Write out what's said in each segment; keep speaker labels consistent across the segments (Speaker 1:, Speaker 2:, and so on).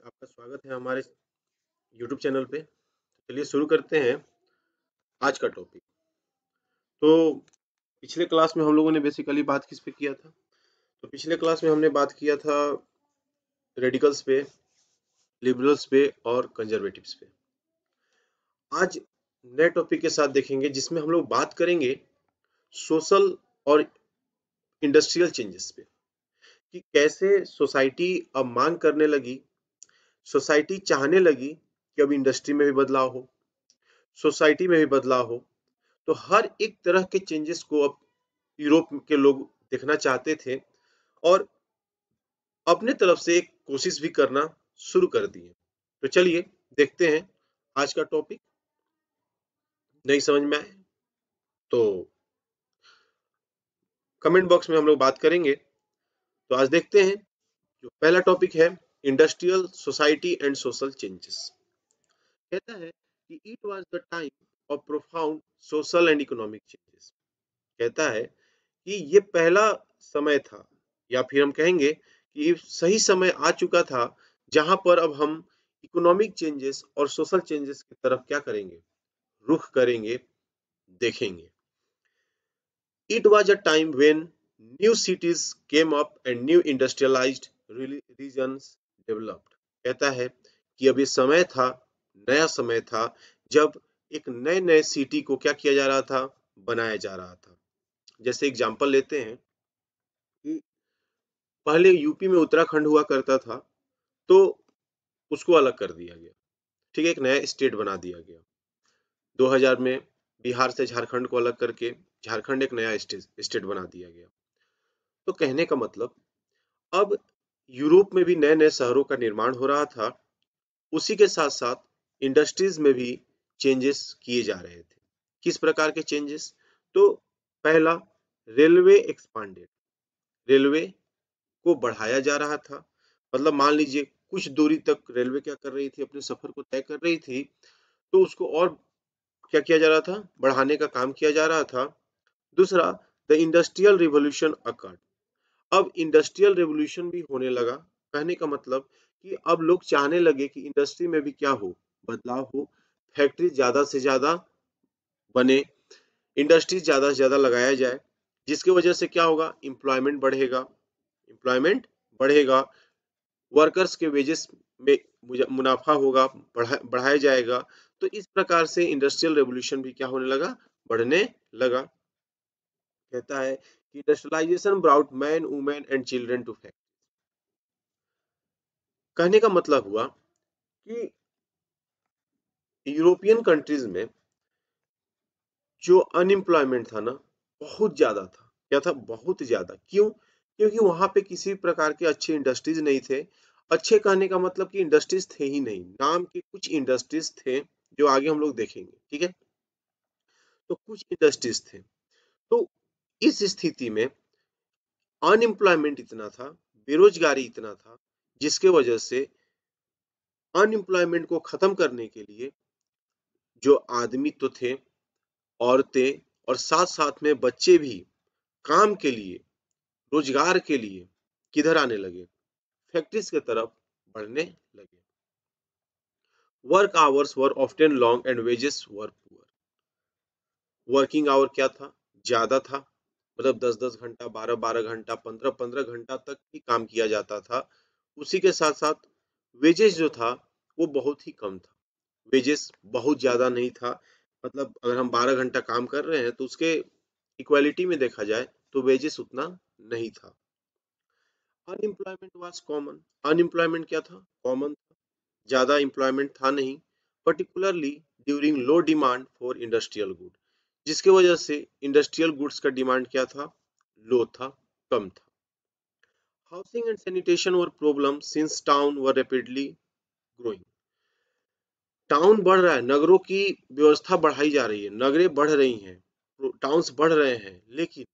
Speaker 1: आपका स्वागत है हमारे YouTube चैनल पे। चलिए शुरू करते हैं आज का टॉपिक। तो पिछले क्लास में हम लोगों ने बेसिकली बात किस पे किया था? तो पिछले क्लास में हमने बात किया था रेडिकल्स पे, लिबरल्स पे और कंजर्वेटिव्स पे। आज नए टॉपिक के साथ देखेंगे जिसमें हम लोग बात करेंगे सोशल और इंडस्ट्रियल चेंजेस पे कि कैसे सोसाइटी अब मांग करने लगी, सोसाइटी चाहने लगी कि अब इंडस्ट्री में भी बदलाव हो, सोसाइटी में भी बदलाव हो। तो हर एक तरह के चेंजेस को अब यूरोप के लोग देखना चाहते थे और अपने तरफ से एक कोशिश भी करना शुरू कर दिए। तो चलिए देखते हैं आज का टॉपिक। नहीं समझ में आए तो कमेंट बॉक्स में हम लोग बात करेंगे। तो आज देखते हैं जो पहला टॉपिक है industrial society and social changes. कहता है कि it was the time of profound social and economic changes. कहता है कि ये पहला समय था या फिर हम कहेंगे कि सही समय आ चुका था जहां पर अब हम इकोनॉमिक चेंजेस और सोशल चेंजेस की तरफ क्या करेंगे, रुख करेंगे, देखेंगे। It was a time when new cities came up and new industrialised regions developed. कहता है कि अब ये समय था, नया समय था जब एक नए नए सिटी को क्या किया जा रहा था, बनाया जा रहा था। जैसे एग्जांपल लेते हैं कि पहले यूपी में उत्तराखंड हुआ करता था, तो उसको अलग कर दिया गया। ठीक है, एक नया स्टेट बना दिया गया। 2000 में बिहार से झारखंड को अलग करके झारखंड एक नया स्टेट बना दिया गया। तो कहने का मतलब अब यूरोप में भी नए नए शहरों का निर्माण हो रहा था, उसी के साथ साथ इंडस्ट्रीज में भी चेंजेस किए जा रहे थे। किस प्रकार के चेंजेस? तो पहला, रेलवे एक्सपांडेड, रेलवे को बढ़ाया जा रहा था। मतलब मान लीजिए कुछ दूरी तक रेलवे क्या कर रही थी, अपने सफर को तय कर रही थी, तो उसको और क्या किया जा रहा था, बढ़ाने का काम किया जा रहा था। दूसरा, द इंडस्ट्रियल रिवॉल्यूशन अकर्ड। अब इंडस्ट्रियल रिवॉल्यूशन भी होने लगा। कहने का मतलब कि अब लोग चाहने लगे कि इंडस्ट्री में भी क्या हो, बदलाव हो, फैक्ट्री ज्यादा से ज्यादा बने, इंडस्ट्री ज्यादा से ज्यादा लगाया जाए, जिसकी वजह से क्या होगा, एम्प्लॉयमेंट बढ़ेगा, एम्प्लॉयमेंट बढ़ेगा, वर्कर्स के वेजेस में मुनाफा होगा, बढ़ाया जाएगा। तो इस प्रकार से इंडस्ट्रियल रेवोल्यूशन भी क्या होने लगा, बढ़ने लगा। कहता है कि industrialisation brought man, women and children to factory. कहने का मतलब हुआ कि यूरोपियन कंट्रीज में जो अनएम्प्लॉयमेंट था ना, बहुत ज्यादा था। क्या था? बहुत ज्यादा। क्यों? क्योंकि वहां पे किसी प्रकार के अच्छे इंडस्ट्रीज नहीं थे। अच्छे कहने का मतलब कि इंडस्ट्रीज थे ही नहीं, नाम के कुछ इंडस्ट्रीज थे जो आगे हम लोग देखेंगे। ठीक है, तो कुछ इंडस्ट्रीज थे। तो इस स्थिति में अनएम्प्लॉयमेंट इतना था, बेरोजगारी इतना था, जिसके वजह से अनएम्प्लॉयमेंट को खत्म करने के लिए जो आदमी तो थे, औरतें और साथ साथ में बच्चे भी काम के लिए, रोजगार के लिए किधर आने लगे, फैक्ट्रीज की तरफ बढ़ने लगे। Work hours were often long and wages were poor. Working hour क्या था, ज्यादा था। मतलब 10-10 घंटा, 12-12 घंटा, 15-15 घंटा तक ही काम किया जाता था। उसी के साथ साथ वेजेस जो था वो बहुत ही कम था। वेजेस बहुत ज्यादा नहीं था। मतलब अगर हम 12 घंटा काम कर रहे हैं तो उसके इक्वालिटी में देखा जाए तो वेजेस उतना नहीं था। Unemployment was common. अनएम्प्लॉयमेंट क्या था? कॉमन था, ज्यादा एम्प्लॉयमेंट था नहीं। Particularly during low demand for industrial good, जिसके वजह से इंडस्ट्रियल गुड्स का डिमांड क्या था? लो था, कम था। Housing and sanitation were problem since town were rapidly growing. Town बढ़ रहा है, नगरों की व्यवस्था बढ़ाई जा रही है, नगरें बढ़ रही हैं, टाउन्स बढ़ रहे हैं, लेकिन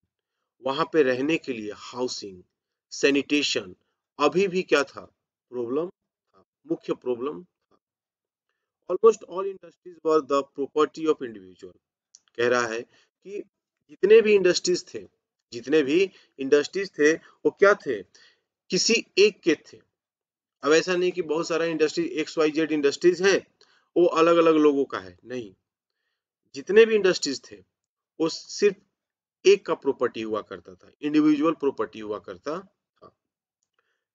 Speaker 1: वहां पे रहने के लिए हाउसिंग, सैनिटेशन अभी भी क्या था? प्रॉब्लम था, मुख्य प्रॉब्लम था। Almost all industries were the property of individual. कह रहा है कि जितने भी इंडस्ट्रीज थे, जितने भी इंडस्ट्रीज थे वो क्या थे? किसी एक के थे, अब ऐसा नहीं कि बहुत सारा इंडस्ट्री XYZ इंडस्ट्रीज है, वो अलग अलग लोगों का है, नहीं, जितने भी इंडस्ट्रीज थे वो सिर्फ एक का प्रॉपर्टी हुआ करता था, इंडिविजुअल प्रॉपर्टी हुआ करता था।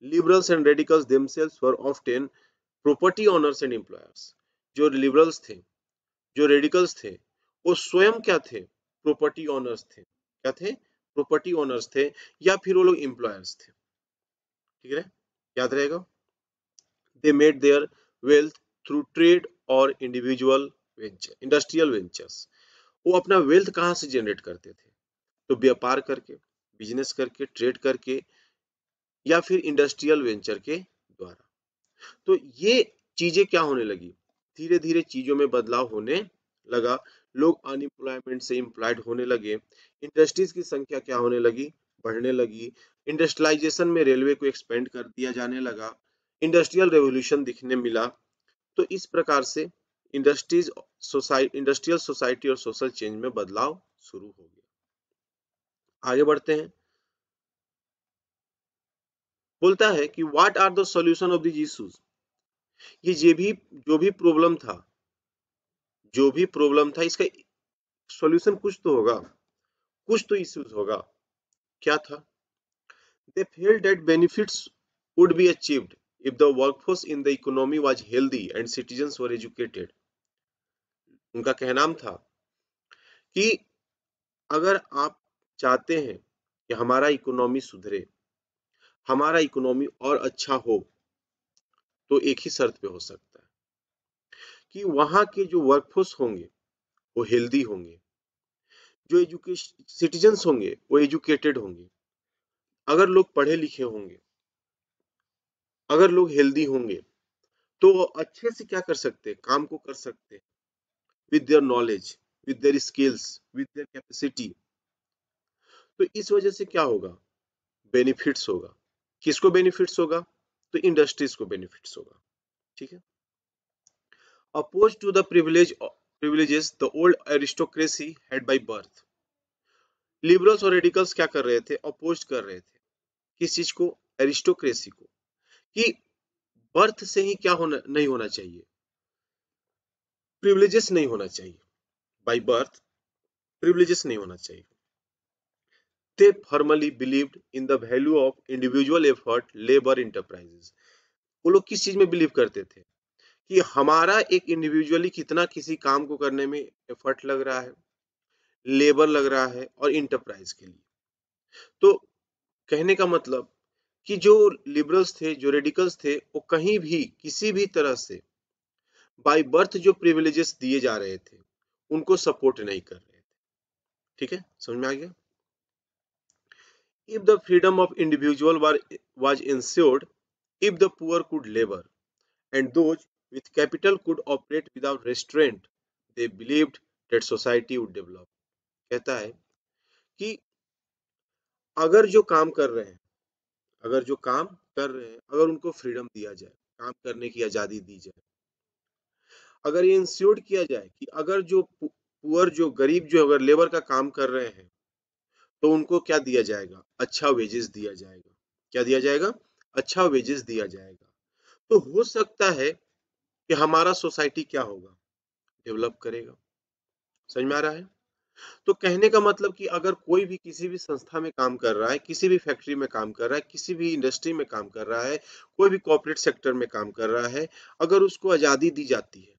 Speaker 1: Liberals and radicals themselves were often property owners and employers. जो लिबरल्स थे, जो रेडिकल्स थे, वो स्वयं क्या थे, प्रॉपर्टी ओनर्स थे। क्या थे, प्रॉपर्टी ओनर्स थे, या फिर वो लोग एम्प्लॉयर्स थे। ठीक है, याद रहेगा। They made their wealth through trade और इंडिविजुअल वेंचर, इंडस्ट्रियल वेंचर्स। वो अपना वेल्थ कहाँ से जनरेट करते थे, तो व्यापार करके, बिजनेस करके, ट्रेड करके, या फिर इंडस्ट्रियल वेंचर के द्वारा। तो ये चीजें क्या होने लगी, धीरे धीरे चीजों में बदलाव होने लगा। लोग अनएम्प्लॉयमेंट से एम्प्लॉयड होने लगे, इंडस्ट्रीज की संख्या क्या होने लगी, बढ़ने लगी। इंडस्ट्रियलाइजेशन में रेलवे को एक्सपेंड कर दिया जाने लगा, इंडस्ट्रियल रेवोल्यूशन दिखने मिला। तो इस प्रकार से इंडस्ट्रियल सोसाइटी और सोशल चेंज में बदलाव शुरू हो गया। आगे बढ़ते हैं। बोलता है कि what are the solution of this issues. ये भी जो भी प्रॉब्लम था, जो भी प्रॉब्लम था, इसका सॉल्यूशन कुछ तो होगा, कुछ तो इश्यूज होगा। क्या था, they felt that benefits would be achieved if the workforce in the economy was healthy and citizens were educated। उनका कहना था कि अगर आप चाहते हैं कि हमारा इकोनॉमी सुधरे, हमारा इकोनॉमी और अच्छा हो, तो एक ही शर्त पे हो सकता है कि वहां के जो वर्कफोर्स होंगे वो हेल्दी होंगे, जो एजुकेशन सिटीजन्स होंगे वो एजुकेटेड होंगे। अगर लोग पढ़े लिखे होंगे, अगर लोग हेल्दी होंगे, तो वो अच्छे से क्या कर सकते हैं, काम को कर सकते हैं, with their knowledge, with their skills, with their capacity. तो इस वजह से क्या होगा, बेनिफिट्स होगा। किसको बेनिफिट्स होगा, तो इंडस्ट्रीज को बेनिफिट्स होगा। ठीक है। Opposed to the privileges the old aristocracy had by birth। Liberals और रेडिकल्स क्या कर रहे थे, अपोज कर रहे थे किस चीज को, एरिस्टोक्रेसी को, कि बर्थ से ही क्या होना, नहीं होना चाहिए, प्रिविलेजेस नहीं होना चाहिए, बाय बर्थ प्रिविलेजेस नहीं होना चाहिए। They firmly believed in the value of individual effort, labor, enterprises। वो लोग किस चीज में बिलीव करते थे, कि हमारा एक इंडिविजुअली कितना किसी काम को करने में एफर्ट लग रहा है, लेबर लग रहा है, और इंटरप्राइज के लिए। तो कहने का मतलब कि जो लिबरल्स थे, जो रेडिकल्स थे, वो कहीं भी किसी भी तरह से बाय बर्थ जो प्रिविलेजेस दिए जा रहे थे उनको सपोर्ट नहीं कर रहे थे। ठीक है, समझ में आ गया। If the freedom of individual was ensured, if the poor could labor and those with capital could operate without restraint, they believed that society would develop। कहता है कि अगर जो काम कर रहे हैं, अगर जो काम कर रहे हैं, अगर उनको फ्रीडम दिया जाए, काम करने की आजादी दी जाए, अगर ये इंश्योर किया जाए कि अगर जो पुअर, जो गरीब, जो अगर लेबर का काम कर रहे हैं, तो उनको क्या दिया जाएगा, अच्छा वेजेस दिया जाएगा। क्या दिया जाएगा, अच्छा वेजेस दिया जाएगा। तो हो सकता है कि हमारा सोसाइटी क्या होगा, डेवलप करेगा। समझ में आ रहा है। तो कहने का मतलब कि अगर कोई भी किसी भी संस्था में काम कर रहा है, किसी भी फैक्ट्री में काम कर रहा है, किसी भी इंडस्ट्री में काम कर रहा है, कोई भी कॉर्पोरेट सेक्टर में काम कर रहा है, अगर उसको आजादी दी जाती है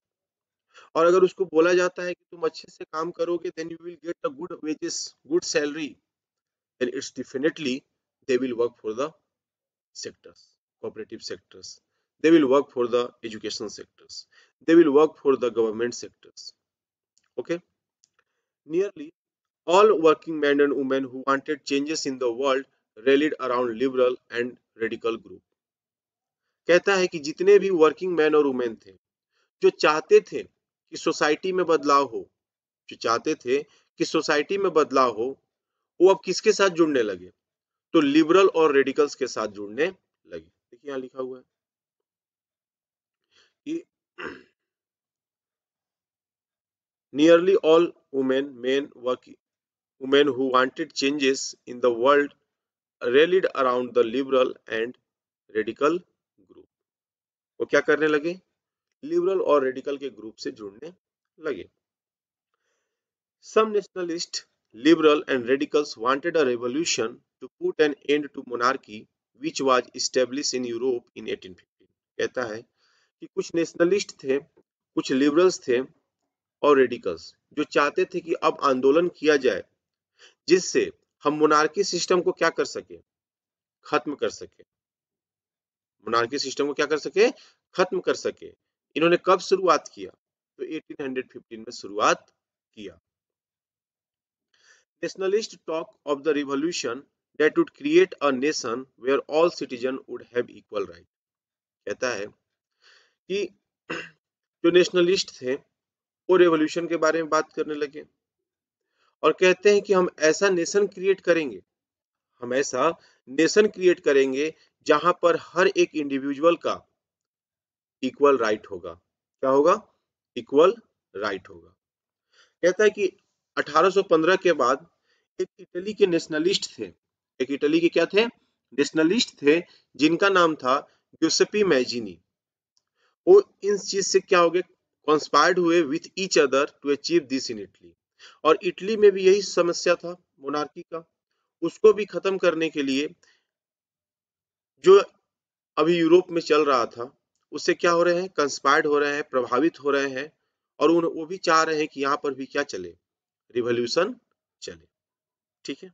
Speaker 1: और अगर उसको बोला जाता है कि तुम अच्छे से काम करोगे, then you will get a good wages, good salary, then it's definitely they will work for the sectors, cooperative sectors, they will work for the education sectors, they will work for the government sectors। Okay, nearly all working men and women who wanted changes in the world rallied around liberal and radical group। कहता है कि जितने भी working man और women थे जो चाहते थे कि सोसाइटी में बदलाव हो, जो चाहते थे कि सोसाइटी में बदलाव हो, वो अब किसके साथ जुड़ने लगे, तो लिबरल और रेडिकल्स के साथ जुड़ने लगे। देखिए यहाँ लिखा हुआ है कि nearly all women who wanted changes in the world rallied around the liberal and radical group। वो क्या करने लगे, लिबरल और रेडिकल के ग्रुप से जुड़ने लगे। Some nationalists, liberal and radicals wanted a revolution to put an end to monarchy which was established in Europe in 1815। कहता है कि कुछ नेशनलिस्ट थे, कुछ लिबरल्स थे और रेडिकल्स जो चाहते थे कि अब आंदोलन किया जाए जिससे हम मोनार्की सिस्टम को क्या कर सके, खत्म कर सके, मोनार्की सिस्टम को क्या कर सके, खत्म कर सके। इन्होंने कब शुरुआत किया, तो 1815 में शुरुआत किया। Nationalists talk of the revolution that would create a nation where all citizens would have equal right। कहता है कि जो नेशनलिस्ट थे वो रेवोल्यूशन के बारे में बात करने लगे और कहते हैं कि हम ऐसा नेशन क्रिएट करेंगे, हम ऐसा नेशन क्रिएट करेंगे जहां पर हर एक इंडिविजुअल का इक्वल राइट होगा। क्या होगा, इक्वल राइट होगा। कहता है कि 1815 के बाद एक इटली के नेशनलिस्ट थे, एक इटली के क्या थे, नेशनलिस्ट थे, जिनका नाम था ग्युसेप्पे मैजिनी। वो इन चीज से क्या हो गए, कॉन्स्पायर्ड हुए with each other to achieve this in Italy. और इटली में भी यही समस्या था मोनार्की का, उसको भी खत्म करने के लिए जो अभी यूरोप में चल रहा था उससे क्या हो रहे हैं, कंस्पायर्ड हो रहे हैं, प्रभावित हो रहे हैं और वो भी चाह रहे हैं कि यहाँ पर भी क्या चले, रिवॉल्यूशन चले। ठीक है,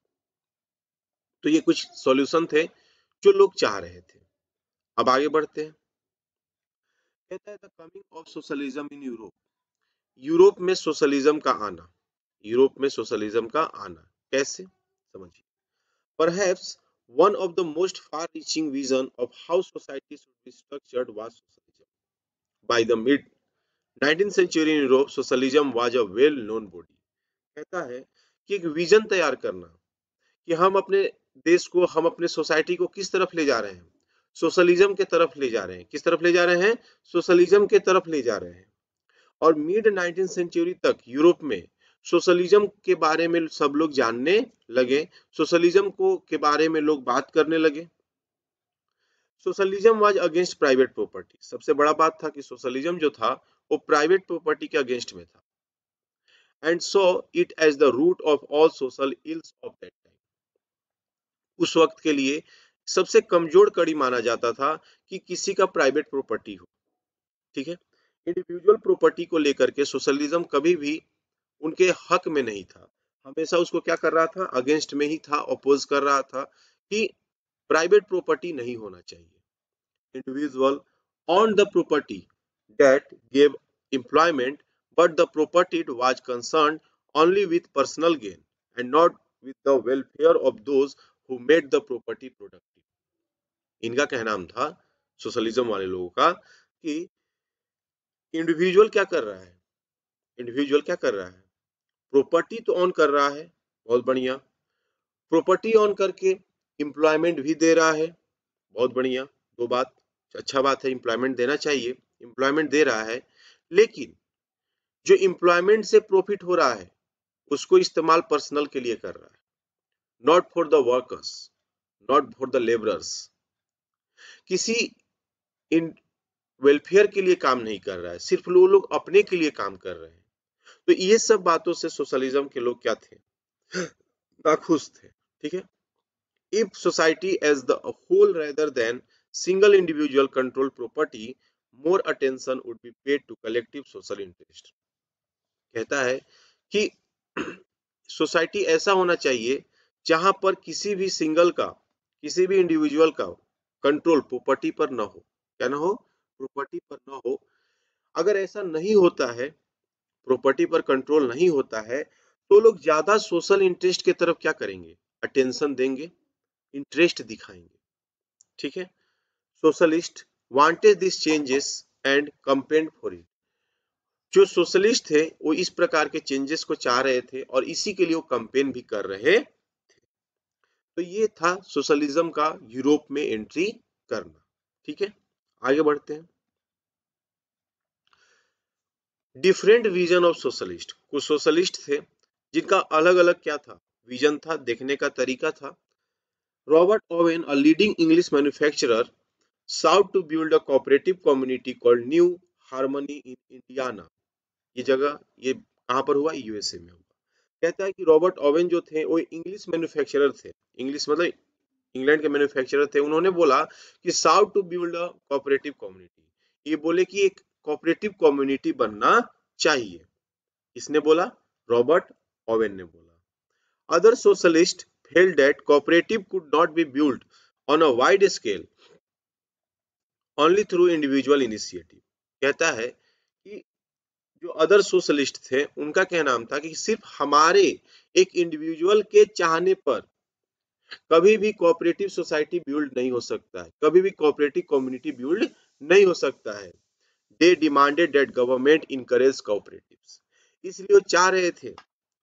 Speaker 1: तो ये कुछ सॉल्यूशन थे जो लोग चाह रहे थे। अब आगे बढ़ते हैं। कहता है the coming of socialism in Europe, Europe में सोशलिज्म का आना, यूरोप में सोशलिज्म का आना कैसे, समझिए। Perhaps one of the most far-reaching vision of how society should be structured was socialism. By the mid 19th century in Europe, socialism was a well-known body। कहता है कि एक विजन तैयार करना कि हम अपने देश को, हम अपने सोसाइटी को किस तरफ ले जा रहे हैं, सोशलिज्म के तरफ ले जा रहे हैं। किस तरफ ले जा रहे हैं, सोशलिज्म के तरफ ले जा रहे हैं। और मिड 19th सेंचुरी तक यूरोप में सोशलिज्म के बारे में सब लोग जानने लगे, सोशलिज्म को के बारे में लोग बात करने लगे। Socialism was against private property, सबसे बड़ा बात था कि सोशलिज्म जो था वो प्राइवेट प्रॉपर्टी के अगेंस्ट में था। And so it as the root of all social ills of that time. उस वक्त के लिए सबसे कमजोर कड़ी माना जाता था कि किसी का प्राइवेट प्रॉपर्टी हो। ठीक है, इंडिविजुअल प्रॉपर्टी को लेकर के सोशलिज्म कभी भी उनके हक में नहीं था, हमेशा उसको क्या कर रहा था, अगेंस्ट में ही था, अपोज कर रहा था कि प्राइवेट प्रॉपर्टी नहीं होना चाहिए। Individual owned the property that gave employment, but the property was concerned only with personal gain and not with the welfare of those who made the property productive। इनका कहना था सोशलिज्म वाले लोगों का कि इंडिविजुअल क्या कर रहा है, इंडिविजुअल क्या कर रहा है, प्रॉपर्टी तो ऑन कर रहा है, बहुत बढ़िया, प्रॉपर्टी ऑन करके एम्प्लॉयमेंट भी दे रहा है, बहुत बढ़िया, दो बात, अच्छा बात है, एम्प्लॉयमेंट देना चाहिए, एम्प्लॉयमेंट दे रहा है, लेकिन जो एम्प्लॉयमेंट से प्रॉफिट हो रहा है उसको इस्तेमाल पर्सनल के लिए कर रहा है, not for the workers, not for the labourers, किसी इन वेलफेयर के लिए काम नहीं कर रहा है, सिर्फ वो लोग अपने के लिए काम कर रहे हैं। तो ये सब बातों से सोशलिज्म के लोग क्या थे, नाखुश थे। ठीक है, if society as the whole rather than single individual control property, more attention would be paid to collective social interest। कहता है कि सोसाइटी ऐसा होना चाहिए जहां पर किसी भी सिंगल का, किसी भी इंडिविजुअल का कंट्रोल प्रॉपर्टी पर न हो, क्या ना हो, प्रॉपर्टी पर न हो। अगर ऐसा नहीं होता है, प्रॉपर्टी पर कंट्रोल नहीं होता है, तो लोग ज्यादा सोशल इंटरेस्ट के तरफ क्या करेंगे, अटेंशन देंगे, इंटरेस्ट दिखाएंगे। ठीक है, socialist wanted this changes and campaigned for it. जो सोशलिस्ट थे वो इस प्रकार के चेंजेस को चाह रहे थे और इसी के लिए वो कैंपेन भी कर रहे थे। तो ये था सोशलिज्म का यूरोप में एंट्री करना। ठीक है, आगे बढ़ते हैं। डिफरेंट विजन ऑफ सोशलिस्ट, कुछ सोशलिस्ट थे जिनका अलग अलग क्या था, विजन था, देखने का तरीका था। Robert Owen, a leading English manufacturer, sought to build a cooperative community called New Harmony in Indiana. ये जगह ये कहाँ पर हुआ? यूएसए में हुआ। कहता है कि रॉबर्ट ओवेन जो थे वो इंग्लिश मैन्युफैक्चरर थे, इंग्लिश मतलब इंग्लैंड के मैन्युफैक्चरर थे। उन्होंने बोला कि sought to build a cooperative community, ये बोले कि एक कोऑपरेटिव कम्युनिटी बनना चाहिए। किसने बोला? रॉबर्ट ओवेन ने बोला। Other socialist failed that cooperative could not be build on a wide scale only through individual initiative. कहता है कि जो अदर सोशलिस्ट थे उनका क्या नाम था कि सिर्फ हमारे एक इंडिविजुअल के चाहने पर कभी भी कोऑपरेटिव सोसाइटी बिल्ड नहीं हो सकता है, कभी भी कोऑपरेटिव कम्युनिटी बिल्ड नहीं हो सकता है। They demanded that government encourage cooperatives, इसलिए वो चाह रहे थे,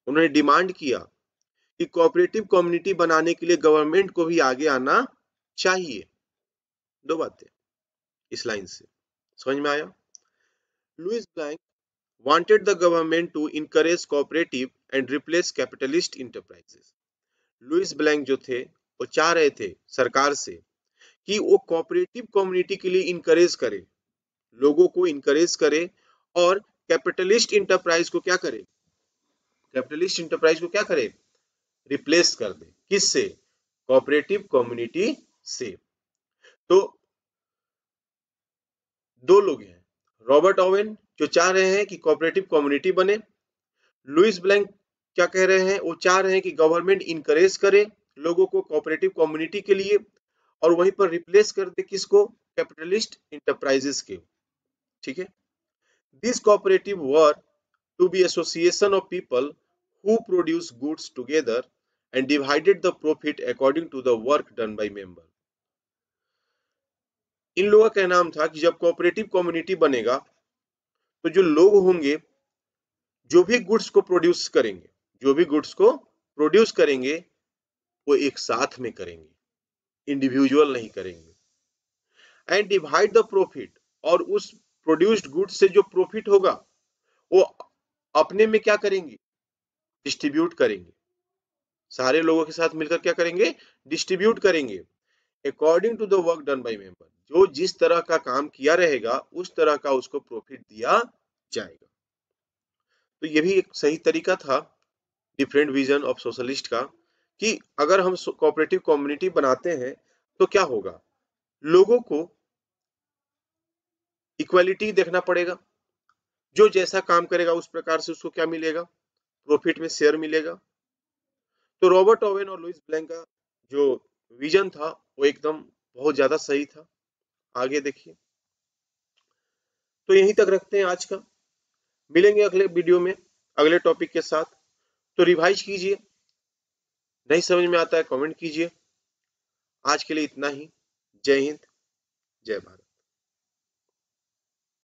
Speaker 1: उन्होंने डिमांड किया कि कोऑपरेटिव कम्युनिटी बनाने के लिए गवर्नमेंट को भी आगे आना चाहिए। दो बातें इस लाइन से समझ में आया? Louis Blanc wanted the government to encourage cooperative and replace capitalist enterprises. Louis Blanc जो थे वो चाह रहे थे सरकार से कि वो कोऑपरेटिव कम्युनिटी के लिए इनकरेज करे, लोगों को इनकरेज करे और कैपिटलिस्ट इंटरप्राइज को क्या करे? कैपिटलिस्ट इंटरप्राइज को क्या करे? रिप्लेस कर दे। किससे? कोऑपरेटिव कम्युनिटी से। तो दो लोग हैं, रॉबर्ट ओवेन जो चाह रहे हैं कि कोऑपरेटिव कम्युनिटी बने, लुइस ब्लैंक क्या कह रहे हैं? वो चाह रहे हैं कि गवर्नमेंट इनकरेज करे लोगों को कोऑपरेटिव कम्युनिटी के लिए और वहीं पर रिप्लेस कर दे किसको? कैपिटलिस्ट इंटरप्राइजेस के। ठीक है। This cooperative were to be association of people who produce goods together and divided the profit according to the work done by member. इन लोगों का नाम था कि जब कोऑपरेटिव कम्युनिटी बनेगा तो जो लोग होंगे जो भी गुड्स को प्रोड्यूस करेंगे, जो भी गुड्स को प्रोड्यूस करेंगे वो एक साथ में करेंगे, इंडिविजुअल नहीं करेंगे। एंड डिवाइड द प्रॉफिट, और उस प्रोड्यूस्ड गुड्स से जो प्रॉफिट होगा वो अपने में क्या करेंगे? डिस्ट्रीब्यूट करेंगे, सारे लोगों के साथ मिलकर क्या करेंगे? डिस्ट्रीब्यूट करेंगे। According to the work done by member, जो जिस तरह का काम किया रहेगा उस तरह का उसको प्रॉफिट दिया जाएगा। तो ये भी एक सही तरीका था डिफरेंट विजन ऑफ सोशलिस्ट का कि अगर हम कोऑपरेटिव कम्युनिटी बनाते हैं तो क्या होगा? लोगों को इक्वालिटी देखना पड़ेगा, जो जैसा काम करेगा उस प्रकार से उसको क्या मिलेगा? प्रॉफिट में शेयर मिलेगा। तो रॉबर्ट ओवेन और लुइस ब्लैंक का जो विजन था वो एकदम बहुत ज्यादा सही था। आगे देखिए। तो यहीं तक रखते हैं आज का, मिलेंगे अगले वीडियो में अगले टॉपिक के साथ। तो रिवाइज कीजिए, नहीं समझ में आता है कमेंट कीजिए। आज के लिए इतना ही। जय हिंद, जय भारत।